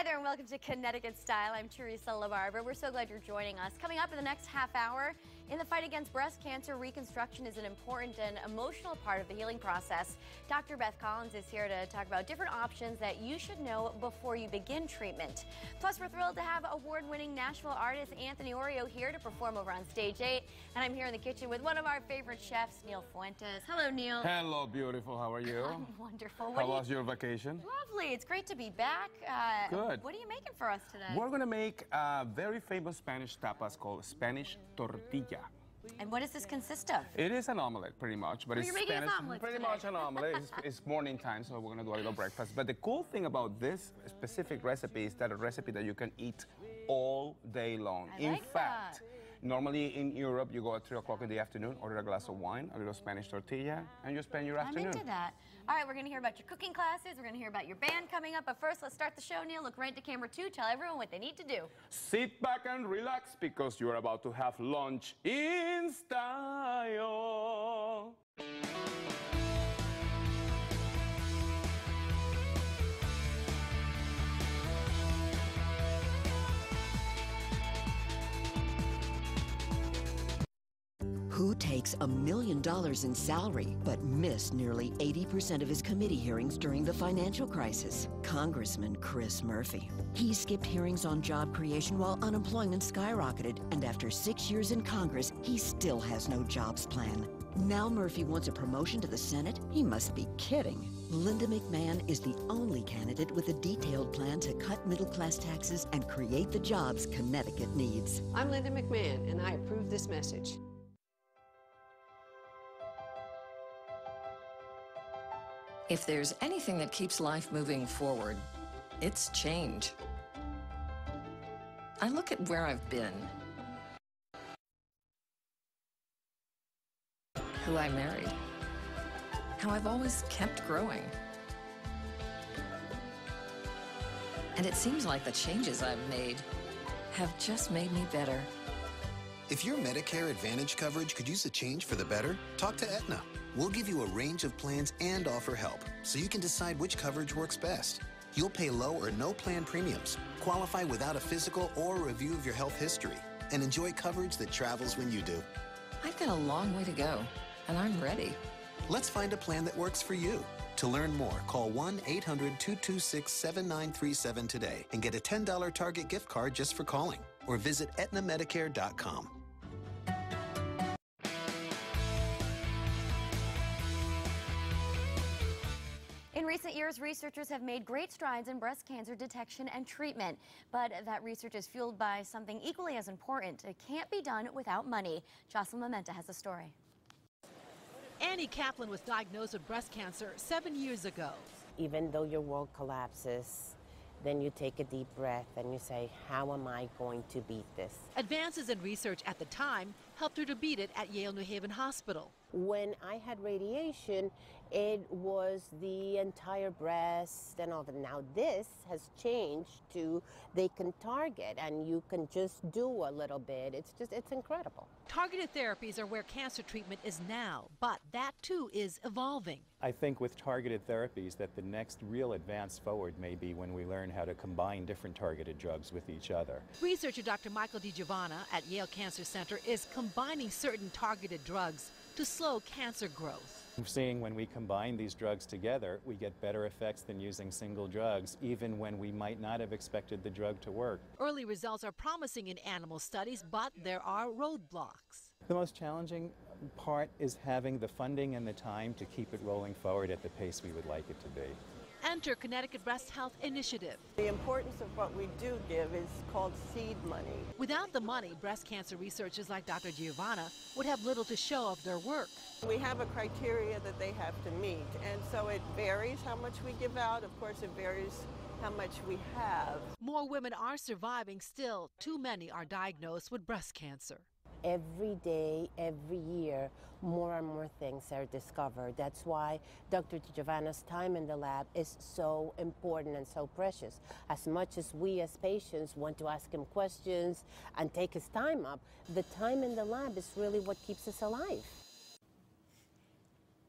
there and welcome to Connecticut Style. I'm Teresa LaBarbera. We're so glad you're joining us. Coming up in the next half hour, in the fight against breast cancer, reconstruction is an important and emotional part of the healing process. Dr. Beth Collins is here to talk about different options that you should know before you begin treatment. Plus, we're thrilled to have award-winning Nashville artist Anthony Oreo here to perform over on Stage 8. And I'm here in the kitchen with one of our favorite chefs, Neil Fuentes. Hello, Neil. Hello, beautiful. How are you? I'm wonderful. How was your vacation? Lovely. It's great to be back. Good. What are you making for us today? We're going to make a very famous Spanish tapas called Spanish tortilla. And what does this consist of? It is an omelet, pretty much, but Oh, it's you're making Spanish. an omelet Pretty today. much an omelet. It's morning time, so we're going to do a little breakfast. But the cool thing about this specific recipe is that a recipe that you can eat all day long. In fact, normally in Europe, you go at 3 o'clock in the afternoon, order a glass of wine, a little Spanish tortilla, and you spend your afternoon. I'm into that. All right, we're going to hear about your cooking classes. We're going to hear about your band coming up. But first, let's start the show, Neil. Look right to camera 2. Tell everyone what they need to do. Sit back and relax because you're about to have lunch in style. Who takes $1 million in salary but missed nearly 80% of his committee hearings during the financial crisis? Congressman Chris Murphy. He skipped hearings on job creation while unemployment skyrocketed, and after 6 years in Congress, he still has no jobs plan. Now Murphy wants a promotion to the Senate? He must be kidding. Linda McMahon is the only candidate with a detailed plan to cut middle-class taxes and create the jobs Connecticut needs. I'm Linda McMahon, and I approve this message. If there's anything that keeps life moving forward, it's change. I look at where I've been, who I married, how I've always kept growing. And it seems like the changes I've made have just made me better. If your Medicare Advantage coverage could use a change for the better, talk to Aetna. We'll give you a range of plans and offer help, so you can decide which coverage works best. You'll pay low or no plan premiums, qualify without a physical or a review of your health history, and enjoy coverage that travels when you do. I've got a long way to go, and I'm ready. Let's find a plan that works for you. To learn more, call 1-800-226-7937 today and get a $10 Target gift card just for calling, or visit aetnamedicare.com. In recent years, researchers have made great strides in breast cancer detection and treatment. But that research is fueled by something equally as important. It can't be done without money. Jocelyn Mementa has the story. Annie Kaplan was diagnosed with breast cancer 7 years ago. Even though your world collapses, then you take a deep breath and you say, how am I going to beat this? Advances in research at the time helped her to beat it at Yale New Haven Hospital. When I had radiation, it was the entire breast and all that. Now this has changed to they can target and you can just do a little bit. It's incredible. Targeted therapies are where cancer treatment is now, but that too is evolving. I think with targeted therapies that the next real advance forward may be when we learn how to combine different targeted drugs with each other. Researcher Dr. Michael DiGiovanna at Yale Cancer Center is combining certain targeted drugs to slow cancer growth. I'm seeing when we combine these drugs together, we get better effects than using single drugs, even when we might not have expected the drug to work. Early results are promising in animal studies, but there are roadblocks. The most challenging part is having the funding and the time to keep it rolling forward at the pace we would like it to be. Enter Connecticut Breast Health Initiative. The importance of what we do give is called seed money. Without the money, breast cancer researchers like Dr. Giovanna would have little to show of their work. We have a criteria that they have to meet, and so it varies how much we give out. Of course, it varies how much we have. More women are surviving. Still, too many are diagnosed with breast cancer. Every day, every year, more and more things are discovered. That's why Dr. DiGiovanna's time in the lab is so important and so precious. As much as we as patients want to ask him questions and take his time up, the time in the lab is really what keeps us alive.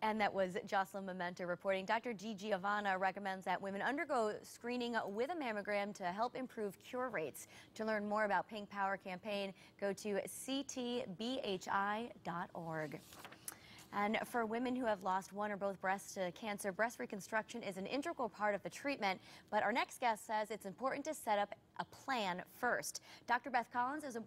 And that was Jocelyn Memento reporting. Dr. G. Giovanna recommends that women undergo screening with a mammogram to help improve cure rates. To learn more about Pink Power campaign, go to ctbhi.org. And for women who have lost one or both breasts to cancer, breast reconstruction is an integral part of the treatment. But our next guest says it's important to set up a plan first. Dr. Beth Collins is a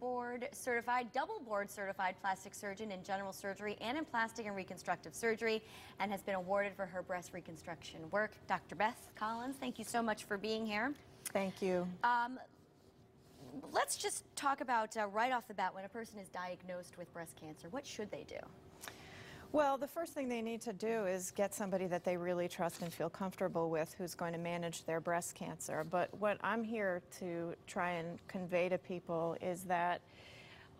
double board certified plastic surgeon in general surgery and in plastic and reconstructive surgery, and has been awarded for her breast reconstruction work. Dr. Beth Collins, thank you so much for being here. Thank you. Let's just talk about right off the bat, when a person is diagnosed with breast cancer, what should they do? Well, the first thing they need to do is get somebody that they really trust and feel comfortable with who's going to manage their breast cancer. But what I'm here to try and convey to people is that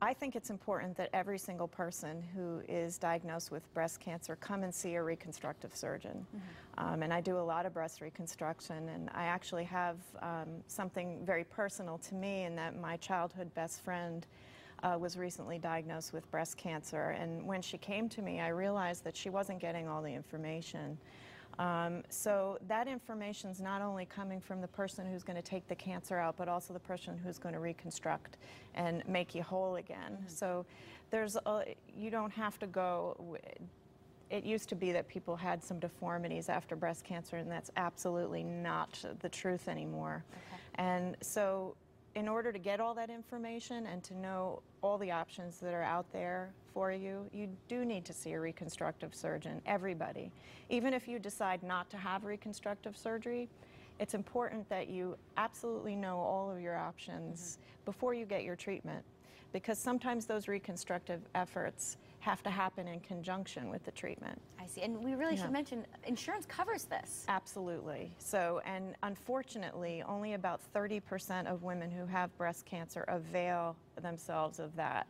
I think it's important that every single person who is diagnosed with breast cancer come and see a reconstructive surgeon. And I do a lot of breast reconstruction, and I actually have something very personal to me in that my childhood best friend was recently diagnosed with breast cancer, and when she came to me, I realized that she wasn't getting all the information. So that information is not only coming from the person who's going to take the cancer out, but also the person who's going to reconstruct and make you whole again. So you don't have to go. It used to be that people had some deformities after breast cancer, and that's absolutely not the truth anymore. And so in order to get all that information and to know all the options that are out there for you, you do need to see a reconstructive surgeon, everybody. Even if you decide not to have reconstructive surgery, it's important that you absolutely know all of your options before you get your treatment, because sometimes those reconstructive efforts have to happen in conjunction with the treatment. I see. And we really should mention, insurance covers this. Absolutely. So, and unfortunately, only about 30% of women who have breast cancer avail themselves of that.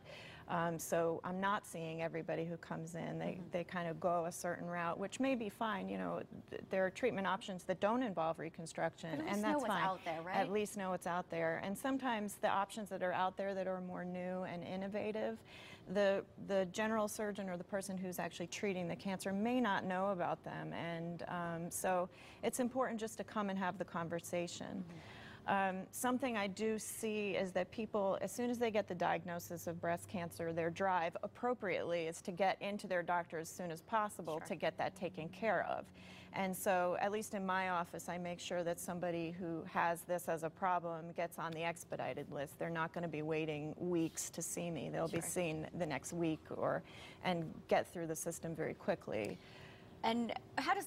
So I'm not seeing everybody who comes in. They kind of go a certain route, which may be fine. You know, there are treatment options that don't involve reconstruction, and that's fine. At least know what's out there, right? At least know what's out there. And sometimes the options that are out there that are more new and innovative, the general surgeon or the person who's actually treating the cancer may not know about them. And so it's important just to come and have the conversation. Something I do see is that people, as soon as they get the diagnosis of breast cancer, their drive appropriately is to get into their doctor as soon as possible to get that taken care of. And so, at least in my office, I make sure that somebody who has this as a problem gets on the expedited list. They're not going to be waiting weeks to see me. They'll be seen the next week and get through the system very quickly. And how does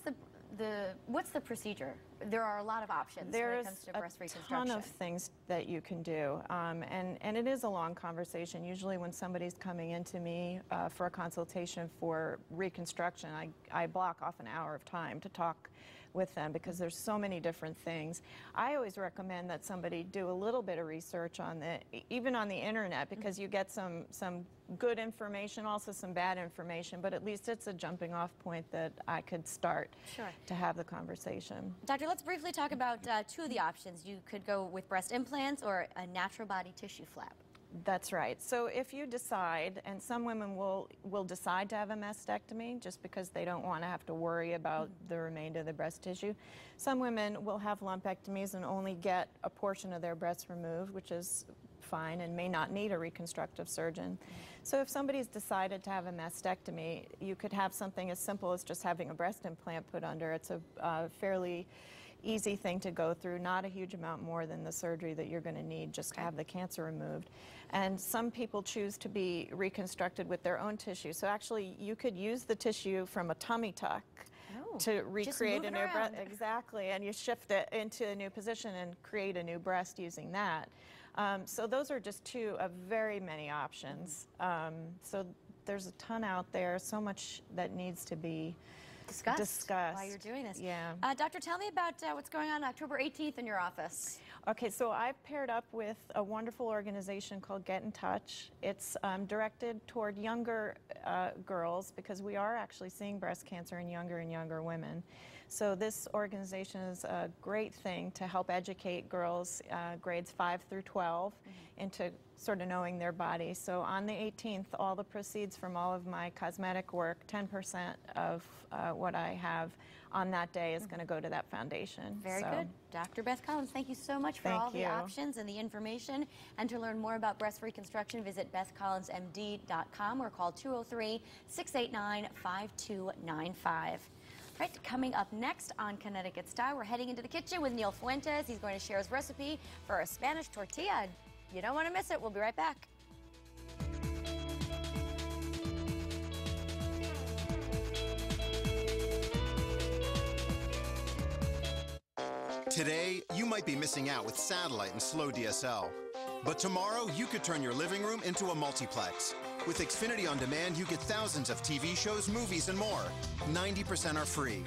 what's the procedure? There are a lot of options when it comes to breast reconstruction. There's a ton of things that you can do, and it is a long conversation. Usually when somebody's coming into me for a consultation for reconstruction, I block off an hour of time to talk with them because there's so many different things. I always recommend that somebody do a little bit of research on even on the internet, because you get some good information, also some bad information, but at least it's a jumping off point that I could start to have the conversation. Doctor, let's briefly talk about two of the options. You could go with breast implants or a natural body tissue flap. That's right. So if you decide, and some women will decide to have a mastectomy just because they don't want to have to worry about the remainder of the breast tissue. Some women will have lumpectomies and only get a portion of their breast removed, which is fine and may not need a reconstructive surgeon. So if somebody's decided to have a mastectomy, you could have something as simple as just having a breast implant put under. It's a fairly easy thing to go through, not a huge amount more than the surgery that you're going to need just to have the cancer removed. And some people choose to be reconstructed with their own tissue. So actually you could use the tissue from a tummy tuck to recreate a new breast. Exactly, and you shift it into a new position and create a new breast using that. So those are just two of very many options. So there's a ton out there, so much that needs to be discussed while you're doing this. Yeah. Doctor, tell me about what's going on October 18th in your office. Okay, so I've paired up with a wonderful organization called Get in Touch. It's directed toward younger girls, because we are actually seeing breast cancer in younger and younger women. So this organization is a great thing to help educate girls grades 5 through 12 into sort of knowing their body. So on the 18th, all the proceeds from all of my cosmetic work, 10% of what I have on that day is going to go to that foundation. Very good. Dr. Beth Collins, thank you so much for all the options and the information. And to learn more about breast reconstruction, visit BethCollinsMD.com or call 203-689-5295. Right, coming up next on Connecticut Style, we're heading into the kitchen with Neil Fuentes. He's going to share his recipe for a Spanish tortilla. You don't want to miss it. We'll be right back. Today, you might be missing out with satellite and slow DSL. But tomorrow, you could turn your living room into a multiplex. With Xfinity On Demand, you get thousands of TV shows, movies, and more. 90% are free.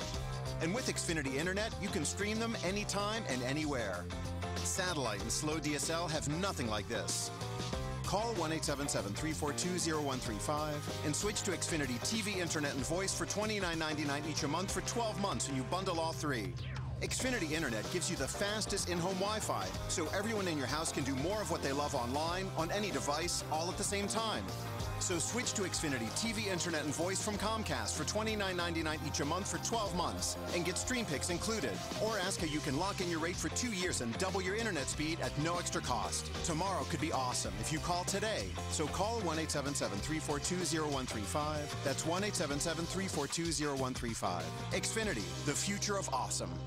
And with Xfinity Internet, you can stream them anytime and anywhere. Satellite and slow DSL have nothing like this. Call 1-877-342-0135 and switch to Xfinity TV, Internet, and Voice for $29.99 each a month for 12 months when you bundle all three. Xfinity Internet gives you the fastest in-home Wi-Fi, so everyone in your house can do more of what they love online, on any device, all at the same time. So switch to Xfinity TV, Internet, and Voice from Comcast for $29.99 each a month for 12 months and get Stream Picks included. Or ask how you can lock in your rate for 2 years and double your internet speed at no extra cost. Tomorrow could be awesome if you call today. So call 1-877-342-0135. That's 1-877-342-0135. Xfinity, the future of awesome.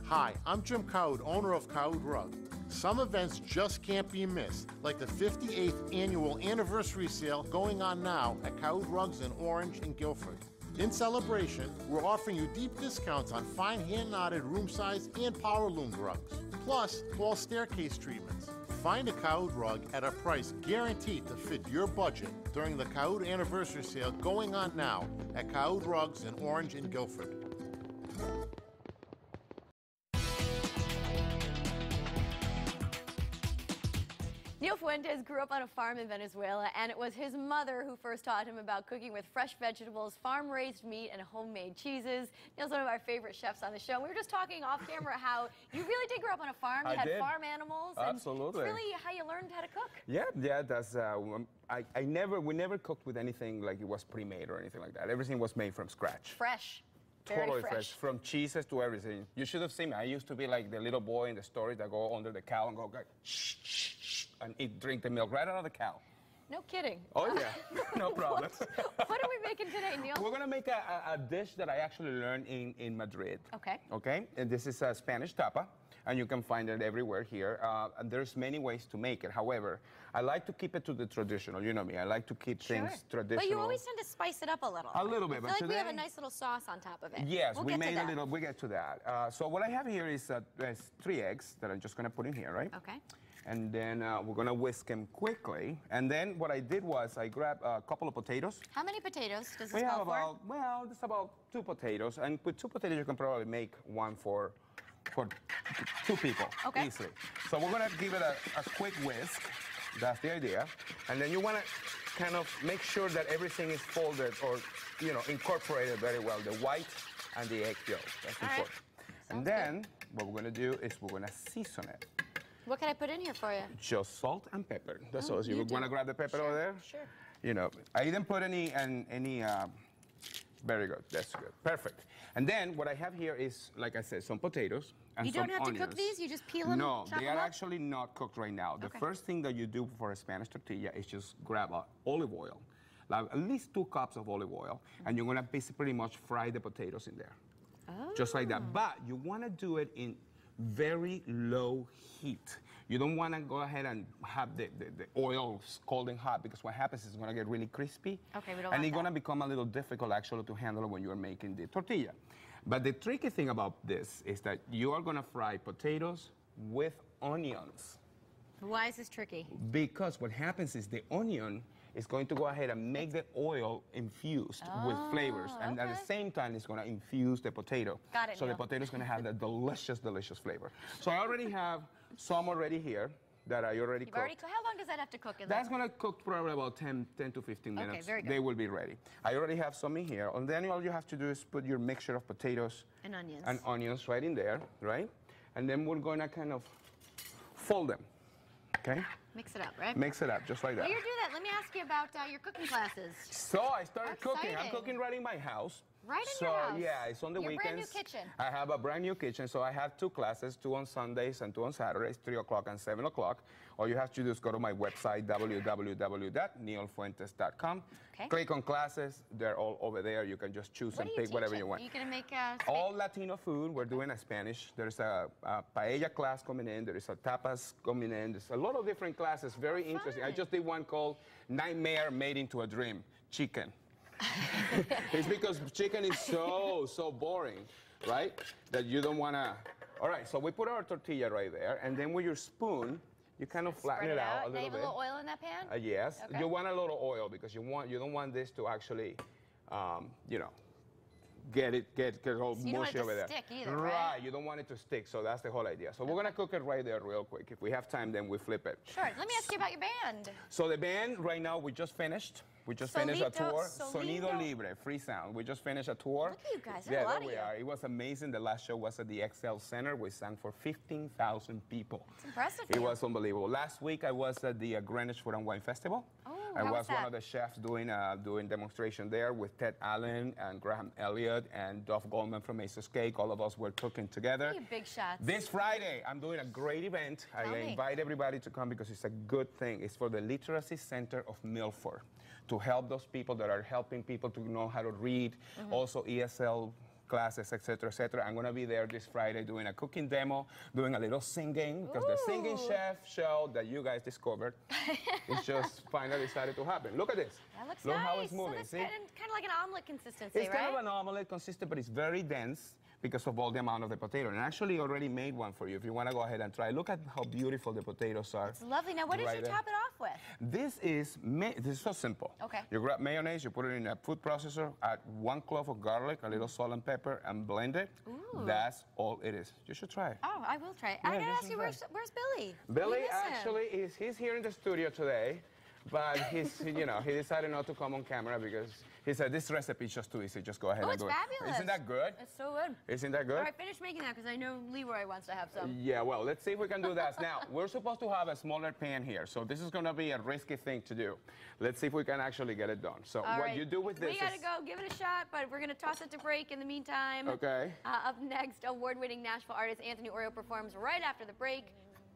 Hi, I'm Jim KAOUD, owner of KAOUD Rug. Some events just can't be missed, like the 58th annual anniversary sale going on now at KAOUD Rugs in Orange and Guilford. In celebration, we're offering you deep discounts on fine hand-knotted room size and power loom rugs, plus wall staircase treatments. Find a KAOUD rug at a price guaranteed to fit your budget during the KAOUD anniversary sale going on now at KAOUD Rugs in Orange and Guilford. Neil Fuentes grew up on a farm in Venezuela, and it was his mother who first taught him about cooking with fresh vegetables, farm-raised meat, and homemade cheeses. Neil's one of our favorite chefs on the show. We were just talking off camera how you really did grow up on a farm. You had farm animals. Absolutely. And it's really how you learned how to cook. Yeah, that's. We never cooked with anything like it was pre-made or anything like that. Everything was made from scratch. Fresh. Totally fresh. From cheeses to everything. You should have seen me. I used to be like the little boy in the story that go under the cow and go shh, shh, shh, and drink the milk right out of the cow. No kidding. Oh yeah, no problem. What are we making today, Neil? We're gonna make a dish that I actually learned in Madrid. Okay. Okay, and this is a Spanish tapa, and you can find it everywhere here. And there's many ways to make it. However, I like to keep it to the traditional. You know me. I like to keep things traditional. But you always tend to spice it up a little. A little bit. I feel like we have a nice little sauce on top of it. Yes, we'll we made a little. We get to that. So what I have here is 3 eggs that I'm just gonna put in here, right? Okay. And then we're gonna whisk them quickly. And then what I did was I grabbed a couple of potatoes. How many potatoes does this We have call about, it's about 2 potatoes. And with 2 potatoes, you can probably make one for 2 people easily. So we're gonna give it a quick whisk. That's the idea. And then you wanna kind of make sure that everything is folded or, incorporated very well. The white and the egg yolk, that's important. And then what we're gonna do is we're gonna season it. What can I put in here for you? Just salt and pepper. That's all. You want to grab the pepper over there? Sure. I didn't put any. Very good. That's good. Perfect. And then what I have here is, like I said, some potatoes and you some don't have onions. to cook these. You just peel them. No, chop they them are up? actually not cooked right now. The first thing that you do for a Spanish tortilla is just grab olive oil, like at least 2 cups of olive oil, and you're gonna pretty much fry the potatoes in there. Just like that. But you want to do it in very low heat. You don't want to go ahead and have the oil scalding hot, because what happens is it's going to get really crispy. Okay, we don't and want it's going to become a little difficult actually to handle when you're making the tortilla. But the tricky thing about this is that you are going to fry potatoes with onions. Why is this tricky? Because what happens is the onion is going to go ahead and make the oil infused with flavors. And at the same time, it's going to infuse the potato. Got it, so Neil. the potato is going to have that delicious, delicious flavor. So I already have some already here that I already cooked. How long does that have to cook in That's going to cook probably about 10 to 15 minutes. Okay, very good. They will be ready. I already have some in here. And then all you have to do is put your mixture of potatoes and onions. right in there, right? And then we're going to kind of fold them. Okay? Mix it up, right? Mix it up, just like that. While you do that, let me ask you about your cooking classes. So I started cooking. I'm Exciting. cooking right in my house. Right in your house? Yeah, it's on the Your weekends. brand new kitchen. I have a brand new kitchen, so I have 2 classes, 2 on Sundays and 2 on Saturdays, 3 o'clock and 7 o'clock. All you have to do is go to my website, www.neilfuentes.com. Okay. Click on classes. They're all over there. You can just choose and pick whatever you want. Are you going to make all Latino food. We're doing a Spanish. There's a paella class coming in. There is a tapas coming in. There's a lot of different classes. Very interesting. I just did one called Nightmare Made into a Dream, chicken. It's because chicken is so boring, right? That you don't want to. All right, so we put our tortilla right there, and then with your spoon, you kind of flatten it out a little bit. Leave a little oil in that pan? Yes. Okay. You want a little oil because you don't want this to actually, you know, get all So you don't want mushy it to over there. stick either, right? You don't want it to stick, so that's the whole idea. So we're gonna cook it right there real quick. If we have time, then we flip it. Sure. Let me ask you about your band. So the band right now, we just finished. We just finished a tour. Sonido Libre, free sound. We just finished a tour. Look at you guys. There's a lot there of we you. are. It was amazing. The last show was at the XL Center. We sang for 15,000 people. It's impressive. It was unbelievable. Last week I was at the Greenwich Food and Wine Festival. Oh, I how was that? one of the chefs doing demonstration there with Ted Allen and Graham Elliott and Duff Goldman from Aces Cake. All of us were cooking together. You big shots. This Friday, I'm doing a great event. I Tell me. invite everybody to come because it's a good thing. It's for the Literacy Center of Milford to help those people that are helping people to know how to read, also ESL classes, etc., etc. I'm going to be there this Friday doing a cooking demo, doing a little singing, because the Singing Chef show that you guys discovered is just finally decided to happen. Look at this. That looks Look nice. how it's moving. So See? kind of like an omelet consistency, It's right? kind of an omelet consistent, but it's very dense because of all the amount of the potato. And I actually already made one for you if you want to go ahead and try. Look at how beautiful the potatoes are. It's lovely. Now, what did you top it off with? This is so simple. Okay. You grab mayonnaise, you put it in a food processor, add 1 clove of garlic, a little salt and pepper, and blend it. Ooh. That's all it is. You should try it. Oh, I will try it. Yeah, I gotta just ask you, try where's Billy? Billy We miss him. actually he's here in the studio today, but he's he decided not to come on camera because he said this recipe is just too easy. Just go ahead and do it. Fabulous. Isn't that good? It's so good. Isn't that good? All right, finish making that because I know Leroy wants to have some. Yeah, well, let's see if we can do that. Now, we're supposed to have a smaller pan here, so this is going to be a risky thing to do. Let's see if we can actually get it done. So All what right. you do with this We gotta go, give it a shot, but we're gonna toss it to break in the meantime. Okay. Up next, award-winning Nashville artist Anthony Oreo performs right after the break.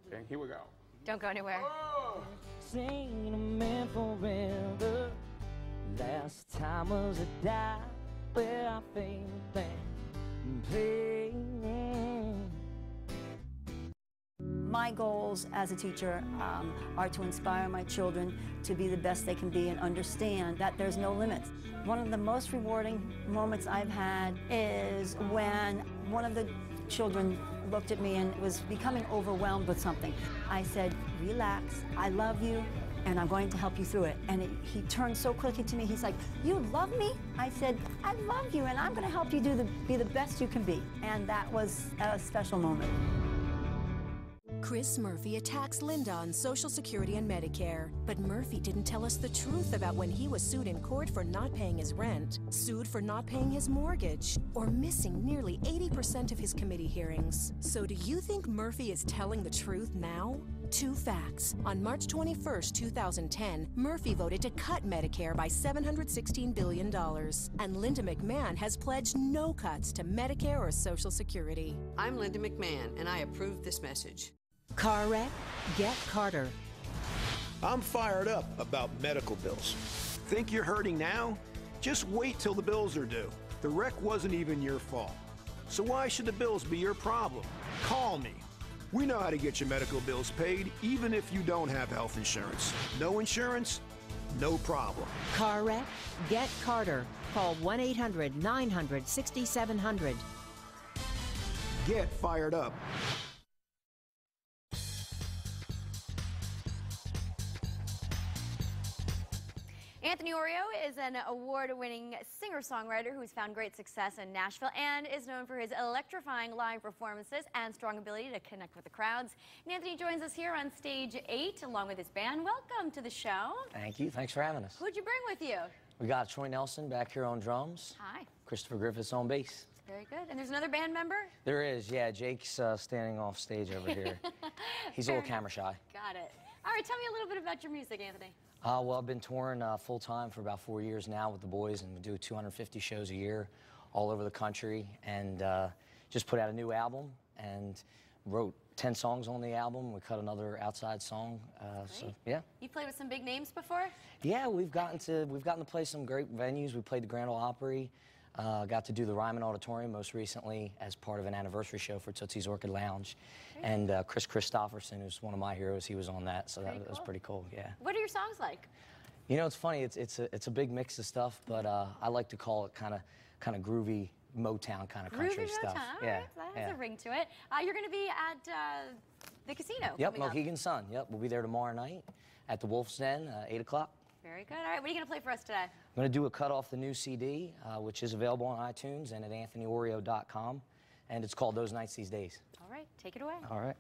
Okay, here we go. Don't go anywhere. Oh. Sing a man forever. Last time was a die where I think and play. My goals as a teacher are to inspire my children to be the best they can be and understand that there's no limits. One of the most rewarding moments I've had is when one of the children looked at me and was becoming overwhelmed with something. I said, relax, I love you, and I'm going to help you through it. And he turned so quickly to me, he's like, you love me? I said, I love you, and I'm going to help you be the best you can be. And that was a special moment. Chris Murphy attacks Linda on Social Security and Medicare. But Murphy didn't tell us the truth about when he was sued in court for not paying his rent, sued for not paying his mortgage, or missing nearly 80% of his committee hearings. So do you think Murphy is telling the truth now? 2 facts. On March 21st, 2010, Murphy voted to cut Medicare by $716 billion. And Linda McMahon has pledged no cuts to Medicare or Social Security. I'm Linda McMahon, and I approve this message. Car wreck? Get Carter. I'm fired up about medical bills. Think you're hurting now? Just wait till the bills are due. The wreck wasn't even your fault. So why should the bills be your problem? Call me. We know how to get your medical bills paid, even if you don't have health insurance. No insurance? No problem. Car wreck? Get Carter. Call 1-800-900-6700. Get fired up. Anthony Oreo is an award-winning singer-songwriter who's found great success in Nashville and is known for his electrifying live performances and strong ability to connect with the crowds. And Anthony joins us here on stage 8 along with his band. Welcome to the show. Thank you. Thanks for having us. Who'd you bring with you? We got Troy Nelson back here on drums. Hi. Christopher Griffiths on bass. Very good. And there's another band member? There is, yeah. Jake's standing off stage over here. He's a little camera shy. Got it. All right, tell me a little bit about your music, Anthony. Well, I've been touring full-time for about 4 years now with the boys, and we do 250 shows a year all over the country, and just put out a new album and wrote 10 songs on the album. We cut another outside song, so yeah. You played with some big names before? Yeah, we've gotten to play some great venues. We played the Grand Ole Opry, got to do the Ryman Auditorium most recently as part of an anniversary show for Tootsie's Orchid Lounge. And Chris Christopherson, who's one of my heroes, he was on that, so that was pretty cool, yeah. What are your songs like? You know, it's funny, it's a big mix of stuff, but I like to call it kind of groovy Motown kind of country stuff. Motown. Yeah, That has a ring to it. You're going to be at the casino. Yep, Mohegan Sun. Yep, we'll be there tomorrow night at the Wolf's Den, 8 o'clock. Very good. All right, what are you going to play for us today? I'm going to do a cut off the new CD, which is available on iTunes and at anthonyoreo.com, and it's called Those Nights These Days. All right, take it away. All right.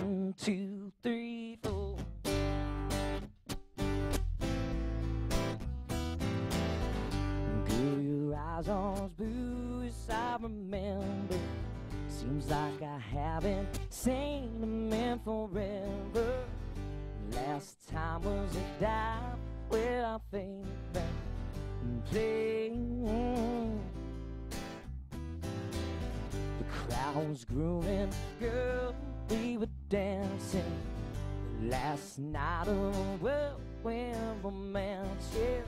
1, 2, 3, 4. Girl, your eyes are as blue as I remember. Seems like I haven't seen them in forever. Last time was a dive where I think back and playing. The crowd was grooving, girl, we were dancing. Last night of a whirlwind romance, yeah.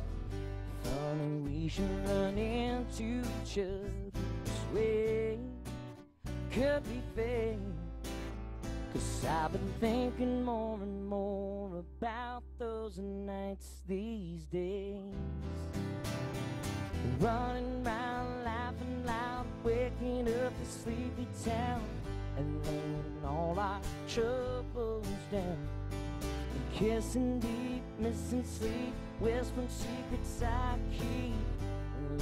Funny we should run into each other's way. Could be fate, 'cause I've been thinking more and more about those nights these days. Running around, laughing loud, waking up the sleepy town, and laying all our troubles down. And kissing deep, missing sleep, whispering secrets I keep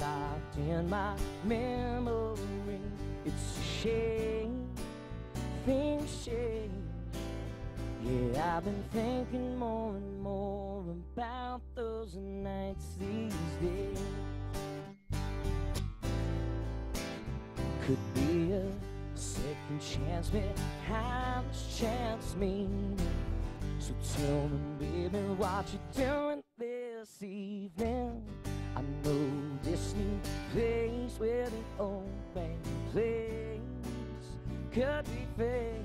locked in my memory. It's a shame, things change. Yeah, I've been thinking more and more about those nights these days. Could be a second chance behind this chance meaning. So tell me, baby, what you doing this evening? I know this new place where the old band plays could be fake.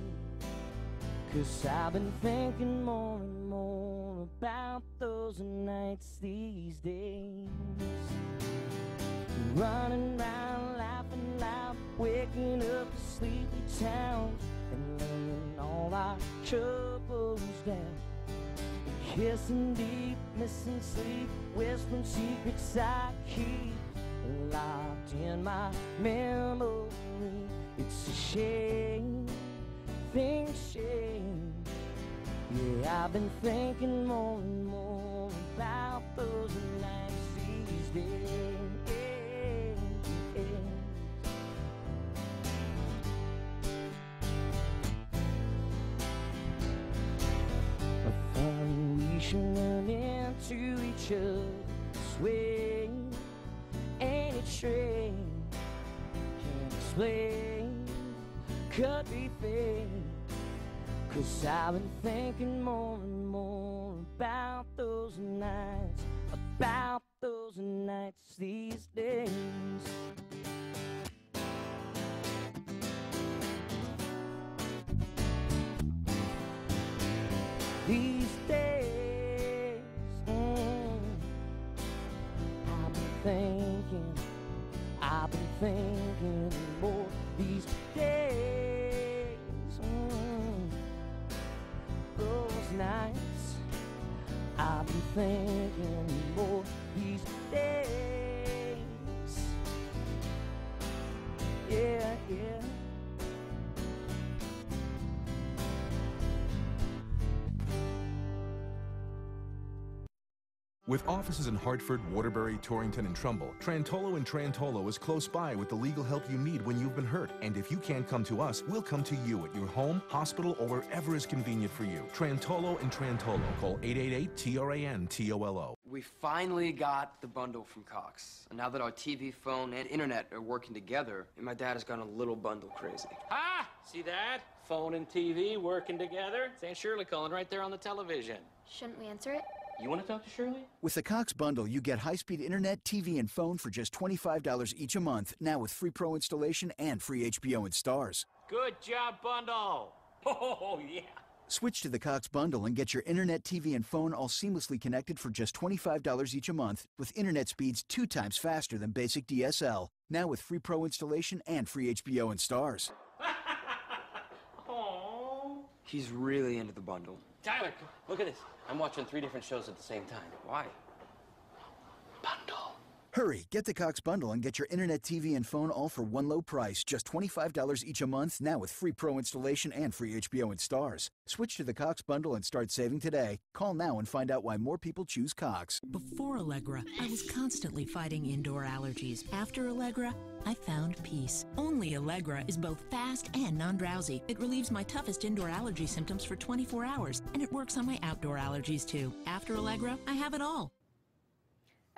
'Cause I've been thinking more and more about those nights these days. Running around, laughing loud, waking up a sleepy town, and laying all our troubles down. Kissing deep, missing sleep, whispering secrets I keep locked in my memory. It's a shame, things change. Yeah, I've been thinking more and more about those nights these days. We should run into each other's way. Ain't it strange? Can't explain. Could be fate. 'Cause I've been thinking more and more about those nights these days. These days, I've been thinking more these days. Those nights, I've been thinking more these days. Yeah, yeah. With offices in Hartford, Waterbury, Torrington, and Trumbull, Trantolo & Trantolo is close by with the legal help you need when you've been hurt. And if you can't come to us, we'll come to you at your home, hospital, or wherever is convenient for you. Trantolo & Trantolo. Call 888-TRAN-TOLO. We finally got the bundle from Cox. And now that our TV, phone, and internet are working together, and my dad has gone a little bundle crazy. Ah! See that? Phone and TV working together. It's Aunt Shirley calling right there on the television. Shouldn't we answer it? You want to talk to Shirley? With the Cox bundle, you get high-speed internet, TV, and phone for just $25 each a month, now with free pro installation and free HBO and Stars. Good job, bundle. Oh, yeah. Switch to the Cox bundle and get your internet, TV, and phone all seamlessly connected for just $25 each a month, with internet speeds 2 times faster than basic DSL, now with free pro installation and free HBO and Stars. He's really into the bundle. Tyler, look at this. I'm watching 3 different shows at the same time. Why? Hurry, get the Cox bundle and get your internet, TV, and phone all for one low price, just $25 each a month, now with free pro installation and free HBO and Stars. Switch to the Cox bundle and start saving today. Call now and find out why more people choose Cox. Before Allegra, I was constantly fighting indoor allergies. After Allegra, I found peace. Only Allegra is both fast and non-drowsy. It relieves my toughest indoor allergy symptoms for 24 hours, and it works on my outdoor allergies too. After Allegra, I have it all.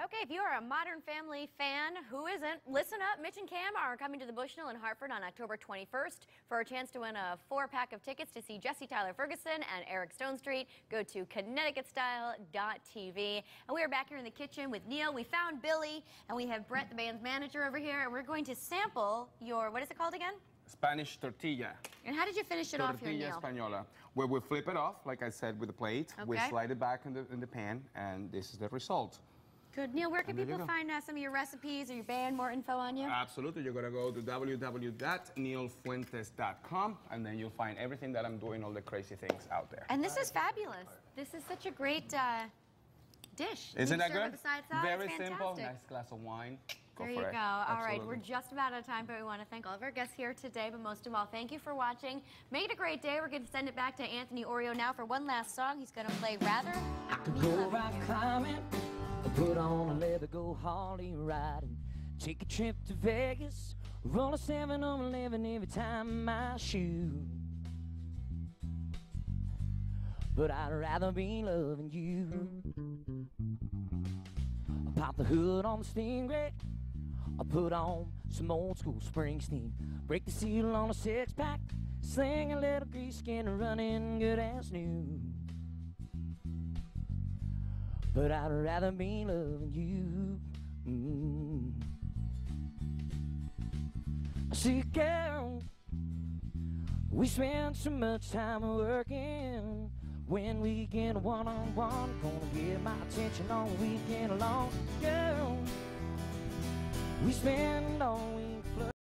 Okay, if you are a Modern Family fan, who isn't? Listen up. Mitch and Cam are coming to the Bushnell in Hartford on October 21st for a chance to win a 4-pack of tickets to see Jesse Tyler Ferguson and Eric Stonestreet. Go to ConnecticutStyle.tv. And we are back here in the kitchen with Neil. We found Billy, and we have Brett, the band's manager, over here, and we're going to sample your, what is it called again? Spanish tortilla. And how did you finish it off here, Neil? Tortilla española. Where we flip it off, like I said, with the plate. Okay. We slide it back in the pan, and this is the result. Good. Neil, where can And there people you go. find some of your recipes or your band, more info on you? Absolutely. You're going to go to www.neilfuentes.com, and then you'll find everything that I'm doing, all the crazy things out there. And this is fabulous. This is such a great dish. Isn't that Serve good? with the side salad. Very It's simple. fantastic. Nice glass of wine. Go There for you it. go. All right, Absolutely. we're just about out of time, but we want to thank all of our guests here today. But most of all, thank you for watching. Make it a great day. We're going to send it back to Anthony Oreo now for one last song. He's going to play Rather. Go rock climbing, put on a leather, go Harley riding, take a trip to Vegas, roll a 7 on 11 every time I shoot. But I'd rather be loving you. I pop the hood on the Stingray, I put on some old school Springsteen, break the seal on a 6-pack, sling a little grease skin, running good as new. But I'd rather be loving you. See, girl, we spend so much time working. When we get one-on-one, gonna get my attention on the weekend alone. Girl, we spend all we